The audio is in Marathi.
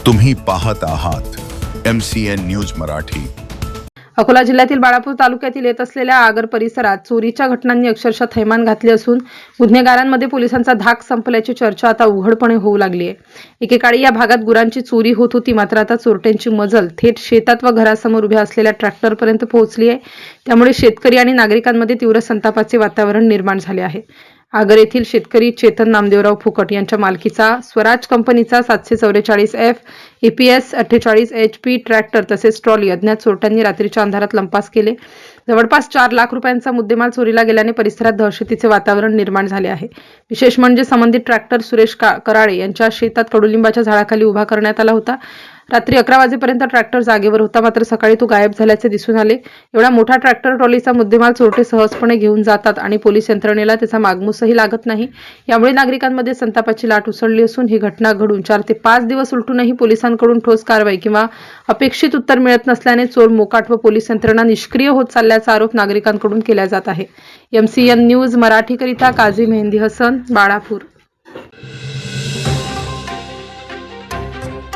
तुम्ही पाहत आहात MCN न्यूज मराठी। अकोला जिल्ह्यातील बाळापूर तालुक्यातील येत असलेल्या आगर परिसरात चोरीच्या घटनांनी अक्षरशः थैमान घातले असून गुन्हेगारांमध्ये पोलिसांचा धाक संपल्याची चर्चा आता उघडपणे होऊ लागली आहे। एकेकाळी या भागात गुरांची चोरी होत होती, मात्र आता चोरट्यांची मजल थेट शेतात व घरासमोर उभ्या असलेल्या ट्रॅक्टरपर्यंत पोहोचली आहे। त्यामुळे शेतकरी आणि नागरिकांमध्ये तीव्र संतापाचे वातावरण निर्माण झाले आहे। आगर येथील शेतकरी चेतन नामदेवराव फुकट यांच्या मालकीचा स्वराज कंपनीचा 744F EPS 48 HP ट्रॅक्टर तसेच ट्रॉली अज्ञात चोरट्यांनी रात्रीच्या अंधारात लंपास केले। जवळपास 4 लाख रुपयांचा मुद्देमाल चोरीला गेल्याने परिसरात दहशतीचे वातावरण निर्माण झाले आहे। विशेष म्हणजे संबंधित ट्रॅक्टर सुरेश कराळे यांच्या शेतात कडुलिंबाच्या झाडाखाली उभा करण्यात आला होता। रात्री 11 वाजेपर्यंत ट्रॅक्टर जागेवर होता, मात्र सकाळी तो गायब झाल्याचे दिसून आले। एवढा मोठा ट्रॅक्टर ट्रॉलीचा मुद्देमाल चोरटे सहजपणे घेऊन जातात आणि पोलीस यंत्रणेला त्याचा मागमूसही लागत नाही। यामुळे नागरिकांमध्ये संतापाची लाट उसळली असून ही घटना घडून 4 ते 5 दिवस उलटूनही पोलिसांकडून ठोस कारवाई किंवा अपेक्षित उत्तर मिळत नसल्याने चोर मोकाट व पोलीस यंत्रणा निष्क्रिय होत चालल्याचा आरोप नागरिकांकडून केला जात आहे। MCN न्यूज मराठीकरिता काझी मेहंदी हसन, बाळापूर।